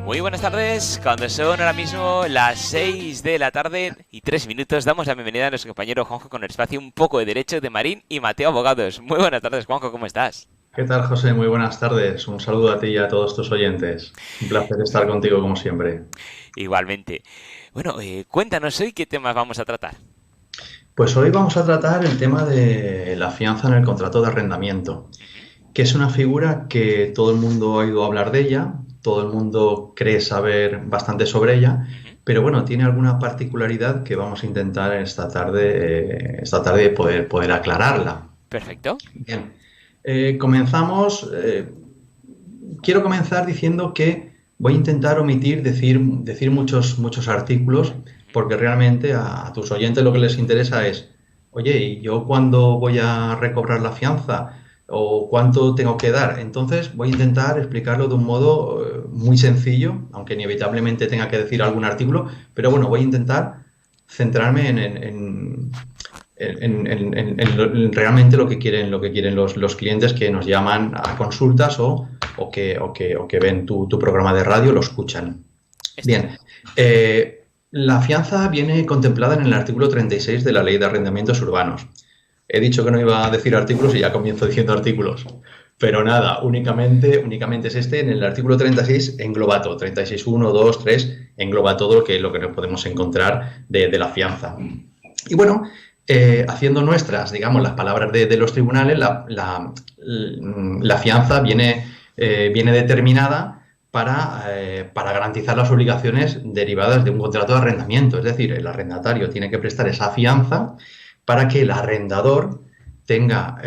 Muy buenas tardes, cuando son ahora mismo las 6 de la tarde y 3 minutos, damos la bienvenida a nuestro compañero Juanjo con el espacio Un poco de Derecho de Marín y Mateo Abogados. Muy buenas tardes, Juanjo, ¿cómo estás? ¿Qué tal, José? Muy buenas tardes. Un saludo a ti y a todos tus oyentes. Un placer estar contigo como siempre. Igualmente. Bueno, cuéntanos hoy qué temas vamos a tratar. Pues hoy vamos a tratar el tema de la fianza en el contrato de arrendamiento, que es una figura que todo el mundo ha oído hablar de ella, todo el mundo cree saber bastante sobre ella, Ujú. pero bueno, tiene alguna particularidad que vamos a intentar esta tarde poder aclararla. Perfecto. Bien, comenzamos. Quiero comenzar diciendo que voy a intentar omitir decir muchos artículos, porque realmente a tus oyentes lo que les interesa es, oye, ¿y yo cuándo voy a recobrar la fianza? ¿O cuánto tengo que dar? Entonces voy a intentar explicarlo de un modo muy sencillo, aunque inevitablemente tenga que decir algún artículo, pero bueno, voy a intentar centrarme en realmente lo que quieren los clientes que nos llaman a consultas o que ven tu programa de radio, lo escuchan. Bien, Estupendo. la fianza viene contemplada en el artículo 36 de la Ley de Arrendamientos Urbanos. He dicho que no iba a decir artículos y ya comienzo diciendo artículos. Pero nada, únicamente es este. En el artículo 36 engloba todo. 36.1, 2, 3 engloba todo lo que nos podemos encontrar de la fianza. Y bueno, haciendo nuestras, digamos, las palabras de los tribunales, la fianza viene determinada para garantizar las obligaciones derivadas de un contrato de arrendamiento. Es decir, el arrendatario tiene que prestar esa fianza para que el arrendador tenga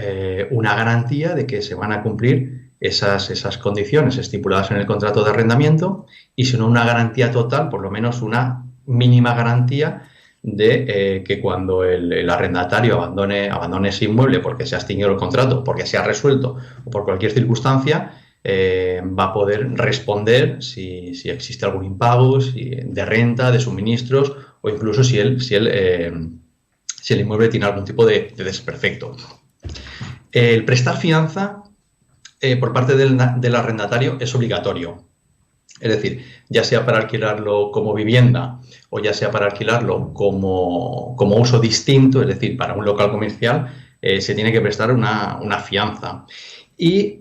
una garantía de que se van a cumplir esas condiciones estipuladas en el contrato de arrendamiento y si no una garantía total, por lo menos una mínima garantía de que cuando el arrendatario abandone ese inmueble porque se ha extinguido el contrato, porque se ha resuelto o por cualquier circunstancia, va a poder responder si existe algún impago de renta, de suministros o incluso si el inmueble tiene algún tipo de desperfecto. El prestar fianza por parte del arrendatario es obligatorio. Es decir, ya sea para alquilarlo como vivienda o ya sea para alquilarlo como uso distinto, es decir, para un local comercial, se tiene que prestar una fianza. Y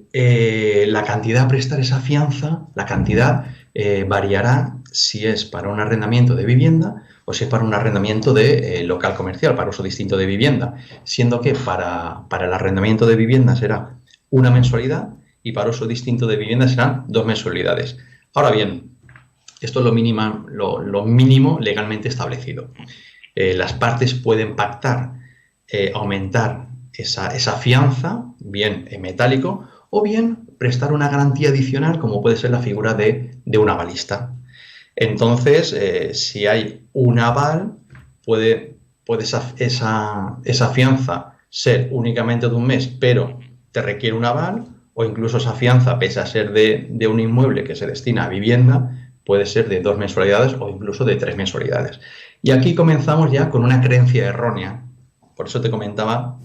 la cantidad a prestar esa fianza, la cantidad variará si es para un arrendamiento de vivienda o si es para un arrendamiento de local comercial, para uso distinto de vivienda, siendo que para el arrendamiento de vivienda será una mensualidad y para uso distinto de vivienda serán 2 mensualidades. Ahora bien, esto es lo mínimo legalmente establecido. Las partes pueden pactar aumentar esa fianza, bien en metálico, o bien prestar una garantía adicional, como puede ser la figura de un avalista. Entonces, si hay un aval, puede esa fianza ser únicamente de un mes, pero te requiere un aval, o incluso esa fianza, pese a ser de un inmueble que se destina a vivienda, puede ser de 2 mensualidades o incluso de 3 mensualidades. Y aquí comenzamos ya con una creencia errónea. Por eso te comentaba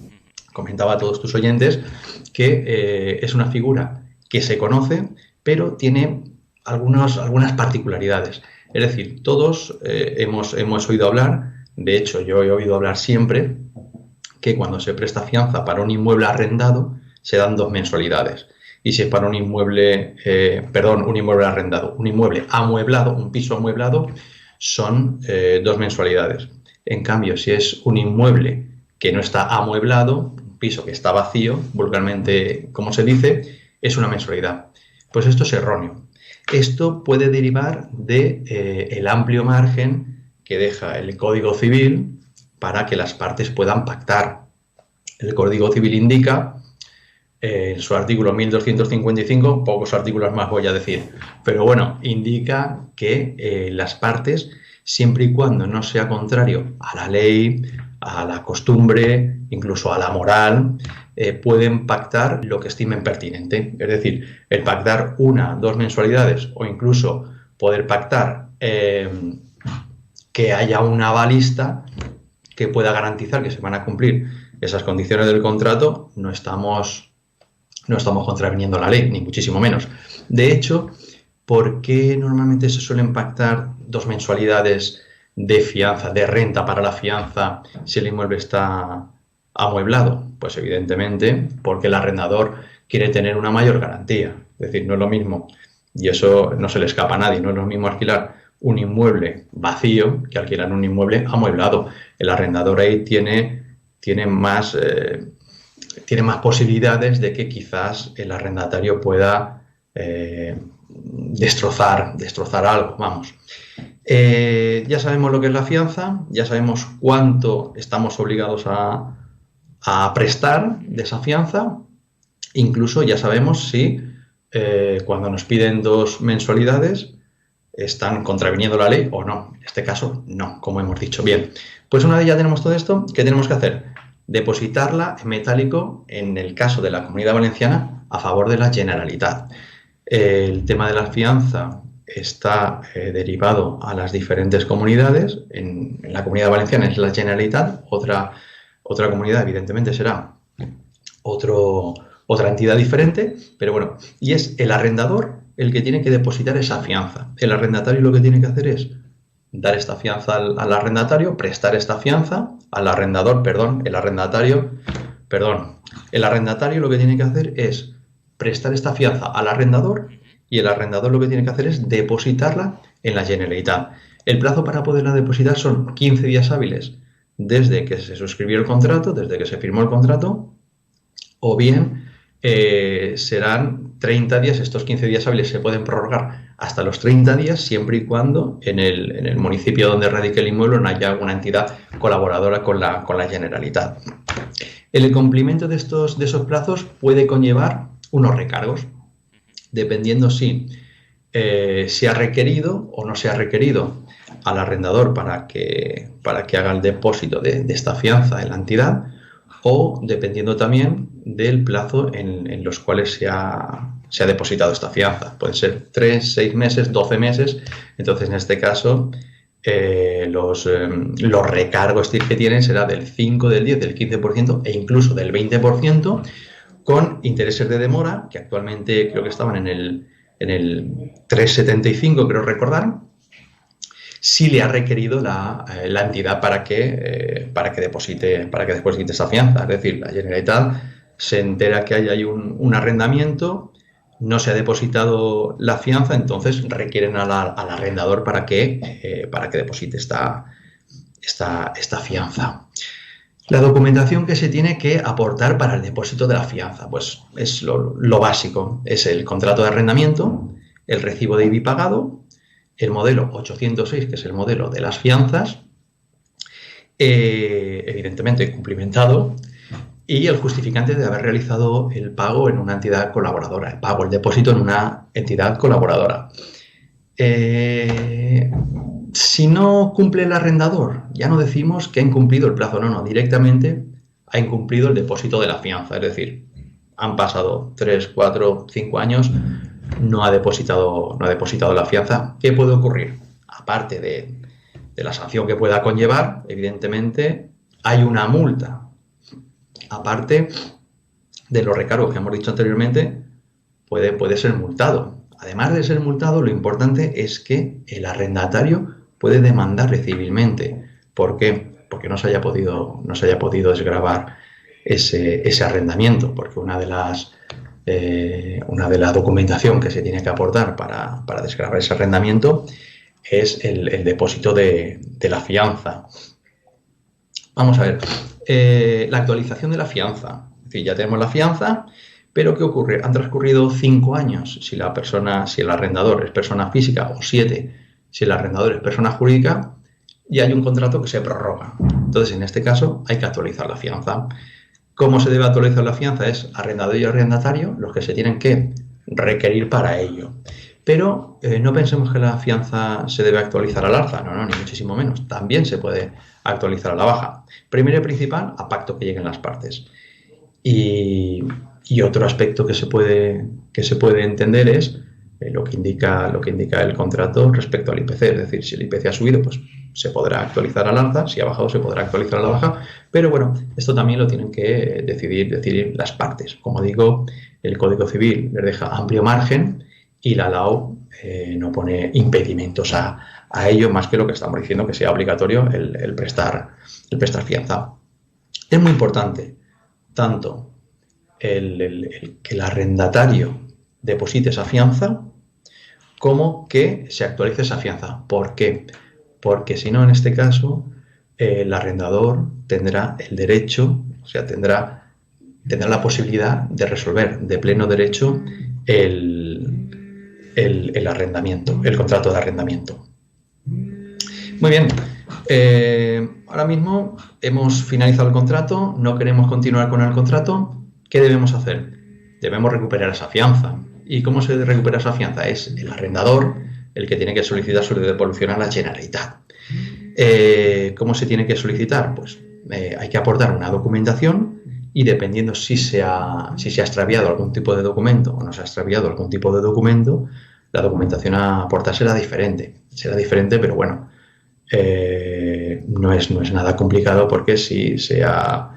a todos tus oyentes que es una figura que se conoce, pero tiene algunas particularidades. Es decir, todos hemos oído hablar, de hecho yo he oído hablar siempre, que cuando se presta fianza para un inmueble arrendado se dan 2 mensualidades. Y si es para un inmueble arrendado, un inmueble amueblado, un piso amueblado, son 2 mensualidades. En cambio, si es un inmueble que no está amueblado, un piso que está vacío, vulgarmente como se dice, es una mensualidad. Pues esto es erróneo. Esto puede derivar del amplio margen que deja el Código Civil para que las partes puedan pactar. El Código Civil indica, en su artículo 1255, pocos artículos más voy a decir, pero bueno, indica que las partes, siempre y cuando no sea contrario a la ley, a la costumbre, incluso a la moral, pueden pactar lo que estimen pertinente. Es decir, el pactar 1, 2 mensualidades o incluso poder pactar que haya un avalista que pueda garantizar que se van a cumplir esas condiciones del contrato, no estamos contraviniendo la ley, ni muchísimo menos. De hecho, ¿por qué normalmente se suelen pactar 2 mensualidades de fianza, de renta para la fianza, si el inmueble está amueblado? Pues evidentemente porque el arrendador quiere tener una mayor garantía. Es decir, no es lo mismo, y eso no se le escapa a nadie, no es lo mismo alquilar un inmueble vacío que alquilar un inmueble amueblado. El arrendador ahí tiene más posibilidades de que quizás el arrendatario pueda destrozar algo, vamos. Ya sabemos lo que es la fianza, ya sabemos cuánto estamos obligados a prestar de esa fianza, incluso ya sabemos si cuando nos piden 2 mensualidades están contraviniendo la ley o no. En este caso, no, como hemos dicho. Bien, pues una vez ya tenemos todo esto, ¿qué tenemos que hacer? Depositarla en metálico, en el caso de la Comunidad Valenciana, a favor de la Generalitat. El tema de la fianza está derivado a las diferentes comunidades. En la Comunidad Valenciana es la Generalitat, otra comunidad evidentemente será otra entidad diferente, pero bueno, y es el arrendador el que tiene que depositar esa fianza. El arrendatario lo que tiene que hacer es dar esta fianza al arrendatario, prestar esta fianza al arrendador, el arrendatario lo que tiene que hacer es prestar esta fianza al arrendador y el arrendador lo que tiene que hacer es depositarla en la Generalitat. El plazo para poderla depositar son 15 días hábiles desde que se suscribió el contrato, desde que se firmó el contrato, o bien serán 30 días. Estos 15 días hábiles se pueden prorrogar hasta los 30 días siempre y cuando en el municipio donde radique el inmueble no haya alguna entidad colaboradora con la Generalitat. El cumplimiento de esos plazos puede conllevar unos recargos, dependiendo si se ha requerido o no se ha requerido al arrendador para que haga el depósito de esta fianza en la entidad, o dependiendo también del plazo en los cuales se ha depositado esta fianza. Pueden ser 3, 6 meses, 12 meses. Entonces, en este caso, los recargos que tienen será del 5, del 10, del 15% e incluso del 20%, con intereses de demora, que actualmente creo que estaban en el 3,75, creo recordar, si le ha requerido la entidad para que deposite esa fianza. Es decir, la Generalitat se entera que hay ahí un arrendamiento, no se ha depositado la fianza, entonces requieren al arrendador para que deposite esta fianza. La documentación que se tiene que aportar para el depósito de la fianza, pues es lo básico, es el contrato de arrendamiento, el recibo de IBI pagado, el modelo 806, que es el modelo de las fianzas, evidentemente cumplimentado, y el justificante de haber realizado el pago en una entidad colaboradora, el depósito en una entidad colaboradora. Si no cumple el arrendador, ya no decimos que ha incumplido el plazo, no, directamente ha incumplido el depósito de la fianza, es decir, han pasado 3, 4, 5 años, no ha depositado la fianza. ¿Qué puede ocurrir? Aparte de la sanción que pueda conllevar, evidentemente, hay una multa. Aparte de los recargos que hemos dicho anteriormente, puede ser multado. Además de ser multado, lo importante es que el arrendatario puede demandarle civilmente. ¿Por qué? Porque no se haya podido desgravar ese arrendamiento, porque una de la documentación que se tiene que aportar para desgravar ese arrendamiento es el depósito de la fianza. Vamos a ver, la actualización de la fianza. Es decir, ya tenemos la fianza, pero ¿qué ocurre? Han transcurrido 5 años si el arrendador es persona física, o 7 si el arrendador es persona jurídica, y hay un contrato que se prorroga. Entonces, en este caso, hay que actualizar la fianza. ¿Cómo se debe actualizar la fianza? Es arrendador y arrendatario los que se tienen que requerir para ello. Pero no pensemos que la fianza se debe actualizar al alza, no, ni muchísimo menos. También se puede actualizar a la baja. Primero y principal, a pacto que lleguen las partes. Y otro aspecto que se puede entender es lo que indica el contrato respecto al IPC. Es decir, si el IPC ha subido, pues se podrá actualizar al alza, si ha bajado se podrá actualizar a la baja, pero bueno, esto también lo tienen que decidir las partes. Como digo, el Código Civil les deja amplio margen y la LAO no pone impedimentos a ello, más que lo que estamos diciendo, que sea obligatorio el prestar fianza. Es muy importante tanto que el arrendatario deposite esa fianza como que se actualice esa fianza. ¿Por qué? Porque si no, en este caso, el arrendador tendrá el derecho, o sea, tendrá la posibilidad de resolver de pleno derecho el arrendamiento, el contrato de arrendamiento. Muy bien. Ahora mismo hemos finalizado el contrato, no queremos continuar con el contrato. ¿Qué debemos hacer? Debemos recuperar esa fianza. ¿Y cómo se recupera esa fianza? Es el arrendador el que tiene que solicitar su devolución a la Generalitat. ¿Cómo se tiene que solicitar? Pues hay que aportar una documentación y dependiendo si se ha extraviado algún tipo de documento o no se ha extraviado algún tipo de documento, la documentación a aportar será diferente. Será diferente, pero bueno, no es nada complicado, porque si se ha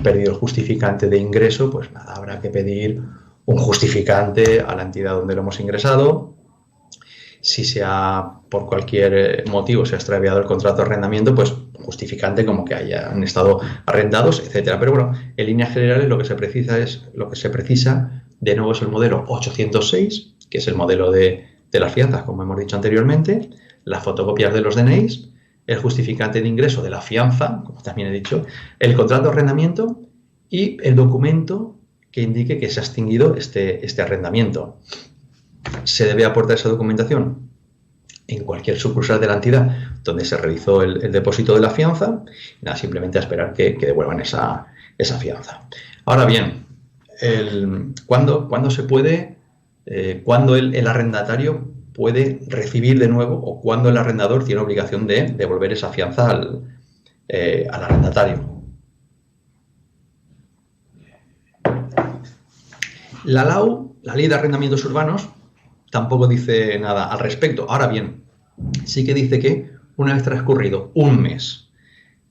perdido el justificante de ingreso, pues nada, habrá que pedir un justificante a la entidad donde lo hemos ingresado. Si por cualquier motivo se ha extraviado el contrato de arrendamiento, pues justificante como que hayan estado arrendados, etcétera. Pero bueno, en líneas generales lo que se precisa de nuevo es el modelo 806, que es el modelo de las fianzas, como hemos dicho anteriormente, las fotocopias de los DNIs, el justificante de ingreso de la fianza, como también he dicho, el contrato de arrendamiento y el documento que indique que se ha extinguido este arrendamiento. Se debe aportar esa documentación en cualquier sucursal de la entidad donde se realizó el depósito de la fianza. Nada, simplemente a esperar que devuelvan esa fianza. Ahora bien, ¿cuándo se puede, cuándo el arrendatario puede recibir de nuevo, o cuándo el arrendador tiene obligación de devolver esa fianza al arrendatario? La LAU, la Ley de Arrendamientos Urbanos, tampoco dice nada al respecto. Ahora bien, sí que dice que una vez transcurrido un mes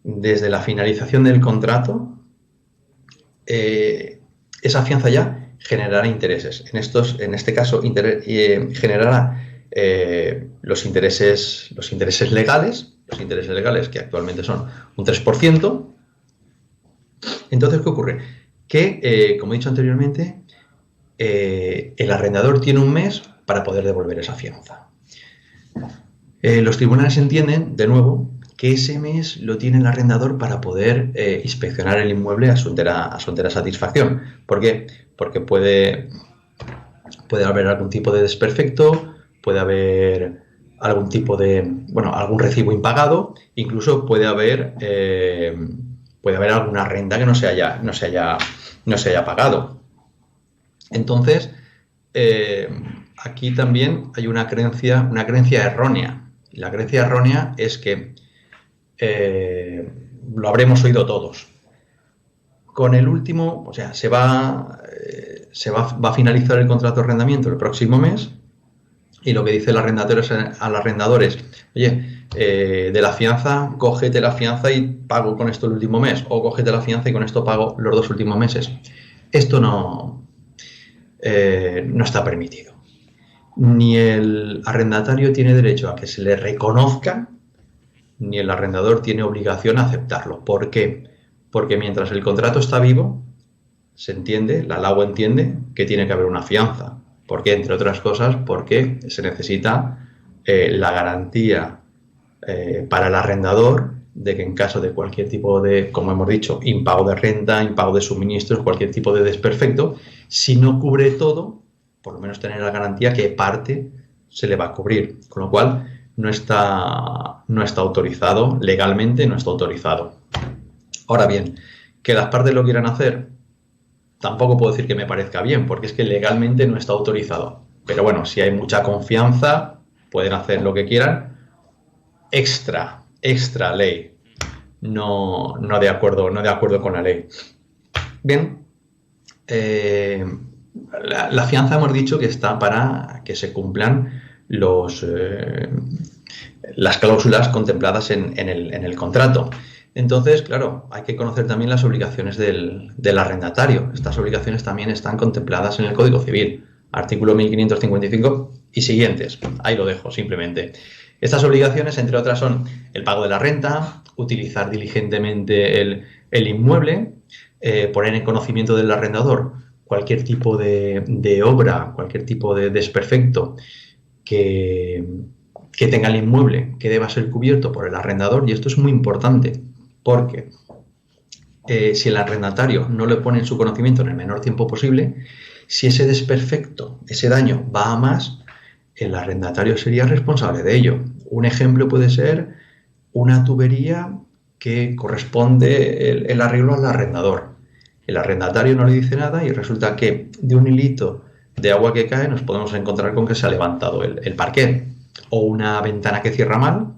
desde la finalización del contrato, esa fianza ya generará intereses. En este caso, generará los intereses legales, que actualmente son un 3%. Entonces, ¿qué ocurre? Que, como he dicho anteriormente, el arrendador tiene un mes para poder devolver esa fianza. Los tribunales entienden, de nuevo, que ese mes lo tiene el arrendador para poder inspeccionar el inmueble a su entera satisfacción. ¿Por qué? Porque puede haber algún tipo de desperfecto, puede haber algún tipo de, algún recibo impagado, incluso puede haber alguna renta que no se haya pagado. Entonces, aquí también hay una creencia errónea. Y la creencia errónea es que lo habremos oído todos. Con el último, o sea, va a finalizar el contrato de arrendamiento el próximo mes, y lo que dice el arrendador es, oye, de la fianza, cógete la fianza y pago con esto el último mes, o cógete la fianza y con esto pago los 2 últimos meses. Esto no está permitido. Ni el arrendatario tiene derecho a que se le reconozca, ni el arrendador tiene obligación a aceptarlo. ¿Por qué? Porque mientras el contrato está vivo, la LAU entiende que tiene que haber una fianza. ¿Por qué? Entre otras cosas, porque se necesita la garantía para el arrendador de que en caso de cualquier tipo de, como hemos dicho, impago de renta, impago de suministros, cualquier tipo de desperfecto, si no cubre todo, por lo menos tener la garantía que parte se le va a cubrir. Con lo cual, no está autorizado, legalmente no está autorizado. Ahora bien, que las partes lo quieran hacer, tampoco puedo decir que me parezca bien, porque es que legalmente no está autorizado. Pero bueno, si hay mucha confianza, pueden hacer lo que quieran. Extra ley. No de acuerdo con la ley. Bien. La fianza hemos dicho que está para que se cumplan las cláusulas contempladas en el contrato. Entonces, claro, hay que conocer también las obligaciones del arrendatario. Estas obligaciones también están contempladas en el Código Civil. artículo 1555 y siguientes. Ahí lo dejo, simplemente. Estas obligaciones, entre otras, son el pago de la renta, utilizar diligentemente el inmueble, poner en conocimiento del arrendador cualquier tipo de obra, cualquier tipo de desperfecto que tenga el inmueble que deba ser cubierto por el arrendador. Y esto es muy importante porque si el arrendatario no le pone en su conocimiento en el menor tiempo posible, si ese desperfecto, ese daño va a más, el arrendatario sería responsable de ello. Un ejemplo puede ser una tubería que corresponde el arreglo al arrendador. El arrendatario no le dice nada y resulta que de un hilito de agua que cae nos podemos encontrar con que se ha levantado el parquet. O una ventana que cierra mal,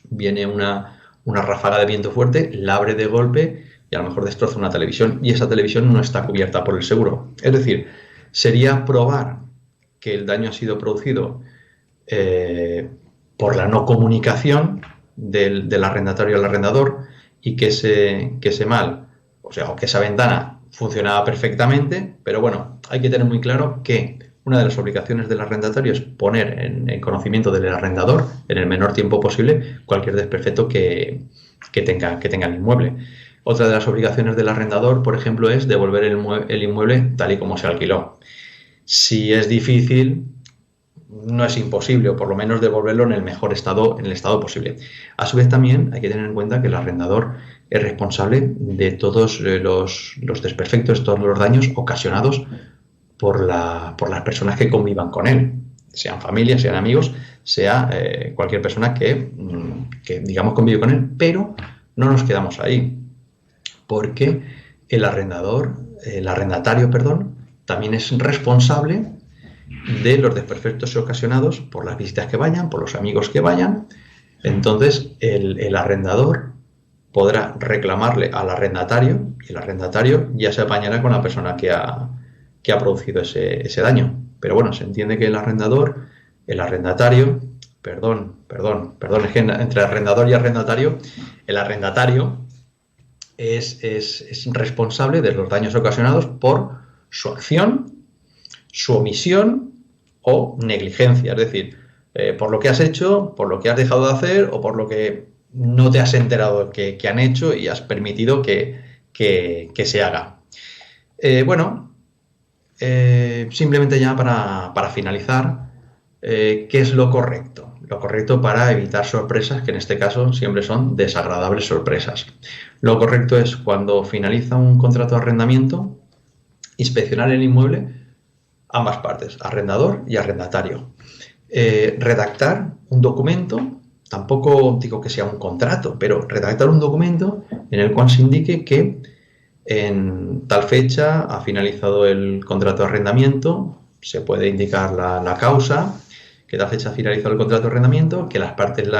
viene una ráfaga de viento fuerte, la abre de golpe y a lo mejor destroza una televisión, y esa televisión no está cubierta por el seguro. Es decir, sería probar que el daño ha sido producido por la no comunicación del arrendatario al arrendador, y que ese mal, o que esa ventana funcionaba perfectamente, pero bueno, hay que tener muy claro que una de las obligaciones del arrendatario es poner en conocimiento del arrendador en el menor tiempo posible cualquier desperfecto que tenga el inmueble. Otra de las obligaciones del arrendador, por ejemplo, es devolver el inmueble tal y como se alquiló. Si es difícil, no es imposible, o por lo menos devolverlo en el mejor estado, en el estado posible. A su vez, también hay que tener en cuenta que el arrendador es responsable de todos los desperfectos, todos los daños ocasionados por las personas que convivan con él, sean familias, sean amigos, sea cualquier persona que digamos convive con él. Pero no nos quedamos ahí, porque el arrendatario, también es responsable de los desperfectos ocasionados por las visitas que vayan, por los amigos que vayan. Entonces el arrendador podrá reclamarle al arrendatario, y el arrendatario ya se apañará con la persona que ha producido ese daño. Pero bueno, se entiende que el arrendatario, es que entre arrendador y arrendatario, el arrendatario es responsable de los daños ocasionados por su acción, su omisión o negligencia. Es decir, por lo que has hecho, por lo que has dejado de hacer, o por lo que no te has enterado que han hecho y has permitido que se haga. Simplemente ya para finalizar, ¿qué es lo correcto? Lo correcto para evitar sorpresas, que en este caso siempre son desagradables sorpresas. Lo correcto es, cuando finaliza un contrato de arrendamiento, inspeccionar el inmueble, ambas partes, arrendador y arrendatario. Redactar un documento, tampoco digo que sea un contrato, pero redactar un documento en el cual se indique que en tal fecha ha finalizado el contrato de arrendamiento, se puede indicar la causa, que tal fecha ha finalizado el contrato de arrendamiento, que las partes lo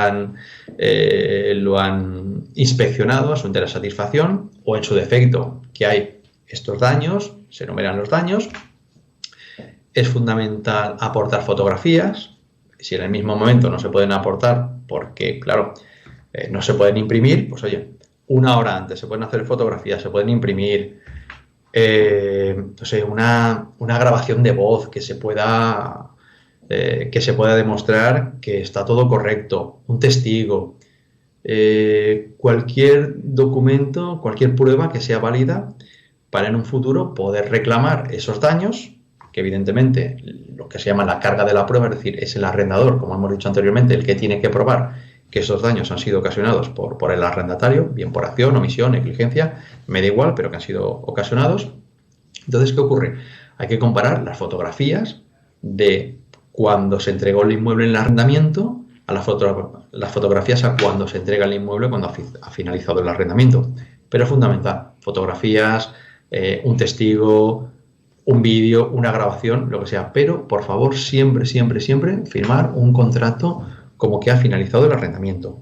han inspeccionado a su entera satisfacción, o en su defecto, que hay estos daños, se enumeran los daños. Es fundamental aportar fotografías. Si en el mismo momento no se pueden aportar porque, claro, no se pueden imprimir, pues oye, una hora antes se pueden hacer fotografías, se pueden imprimir, una grabación de voz que se pueda demostrar que está todo correcto, un testigo, cualquier documento, cualquier prueba que sea válida para en un futuro poder reclamar esos daños, que evidentemente lo que se llama la carga de la prueba, es decir, es el arrendador, como hemos dicho anteriormente, el que tiene que probar que esos daños han sido ocasionados por el arrendatario, bien por acción, omisión, negligencia, me da igual, pero que han sido ocasionados. Entonces, ¿qué ocurre? Hay que comparar las fotografías de cuando se entregó el inmueble en el arrendamiento a las fotografías a cuando se entrega el inmueble cuando ha finalizado el arrendamiento. Pero es fundamental, fotografías, un testigo, un vídeo, una grabación, lo que sea, pero por favor siempre firmar un contrato como que ha finalizado el arrendamiento.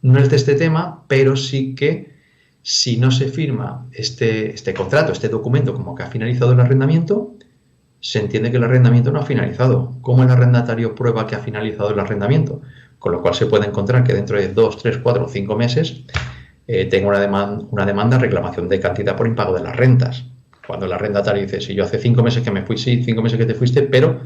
No es de este tema, pero sí que si no se firma este contrato, este documento como que ha finalizado el arrendamiento, se entiende que el arrendamiento no ha finalizado. ¿Cómo el arrendatario prueba que ha finalizado el arrendamiento? Con lo cual se puede encontrar que dentro de 2, 3, 4 o 5 meses tenga una demanda de reclamación de cantidad por impago de las rentas. Cuando el arrendatario dice, si yo hace 5 meses que me fui, sí, 5 meses que te fuiste, pero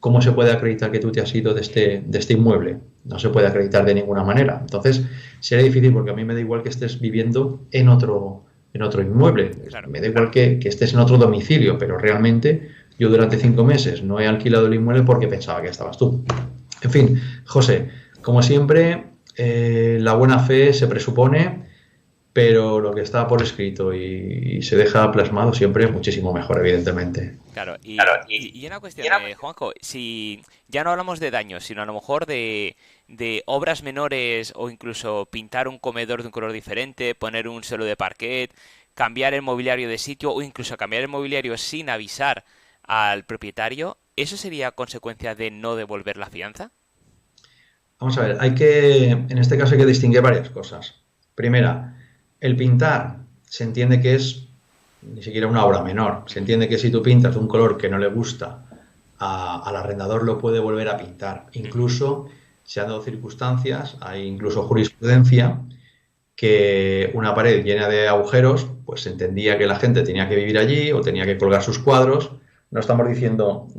¿cómo se puede acreditar que tú te has ido de este inmueble? No se puede acreditar de ninguna manera. Entonces, será difícil porque a mí me da igual que estés viviendo en otro inmueble. Claro. Me da igual que estés en otro domicilio, pero realmente yo durante 5 meses no he alquilado el inmueble porque pensaba que estabas tú. En fin, José, como siempre, la buena fe se presupone, pero lo que está por escrito y se deja plasmado siempre es muchísimo mejor, evidentemente. Claro, y una cuestión, Juanjo, si ya no hablamos de daños, sino a lo mejor de obras menores o incluso pintar un comedor de un color diferente, poner un suelo de parquet, cambiar el mobiliario de sitio o incluso cambiar el mobiliario sin avisar al propietario, ¿eso sería consecuencia de no devolver la fianza? Vamos a ver, en este caso hay que distinguir varias cosas. Primera, el pintar se entiende que es ni siquiera una obra menor. Se entiende que si tú pintas de un color que no le gusta al arrendador, lo puede volver a pintar. Incluso se han dado circunstancias, hay incluso jurisprudencia, que una pared llena de agujeros, pues se entendía que la gente tenía que vivir allí o tenía que colgar sus cuadros. No estamos diciendo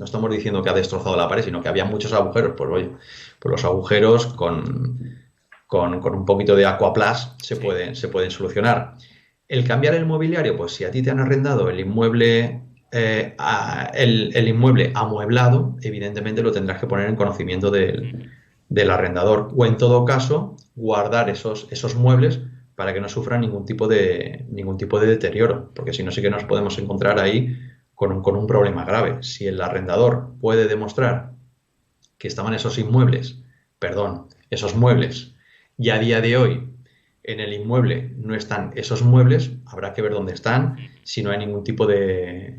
que ha destrozado la pared, sino que había muchos agujeros. Pues oye, pues los agujeros con un poquito de Aquaplast se pueden solucionar. El cambiar el mobiliario, pues si a ti te han arrendado el inmueble, el inmueble amueblado, evidentemente lo tendrás que poner en conocimiento del arrendador. O en todo caso, guardar esos muebles para que no sufran ningún tipo de deterioro. Porque si no, sí que nos podemos encontrar ahí con un problema grave. Si el arrendador puede demostrar que estaban esos muebles, y a día de hoy en el inmueble no están esos muebles, habrá que ver dónde están, si no hay ningún tipo de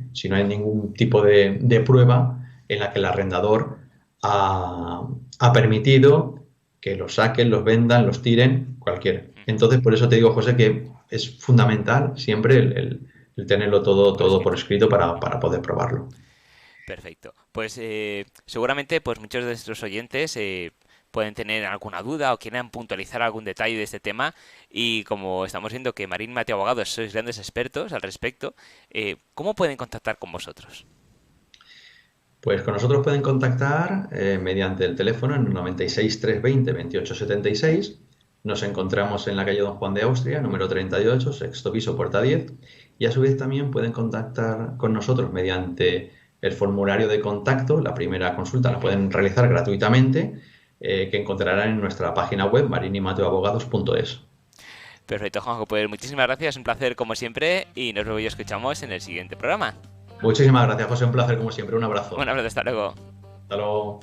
prueba en la que el arrendador ha permitido que los saquen, los vendan, los tiren, cualquiera. Entonces, por eso te digo, José, que es fundamental siempre el tenerlo todo por escrito para poder probarlo. Perfecto. Pues seguramente pues muchos de nuestros oyentes pueden tener alguna duda o quieran puntualizar algún detalle de este tema y como estamos viendo que Marín y Mateo Abogados sois grandes expertos al respecto, ¿cómo pueden contactar con vosotros? Pues con nosotros pueden contactar mediante el teléfono en 96 320 28 76. Nos encontramos en la calle Don Juan de Austria, número 38, sexto piso, puerta 10. Y a su vez también pueden contactar con nosotros mediante el formulario de contacto. La primera consulta la pueden realizar gratuitamente, que encontrarán en nuestra página web marinimateoabogados.es. Perfecto, Juanjo. Pues muchísimas gracias, un placer como siempre y nos vemos y escuchamos en el siguiente programa. Muchísimas gracias, José. Un placer como siempre. Un abrazo. Un abrazo, hasta luego. Hasta luego.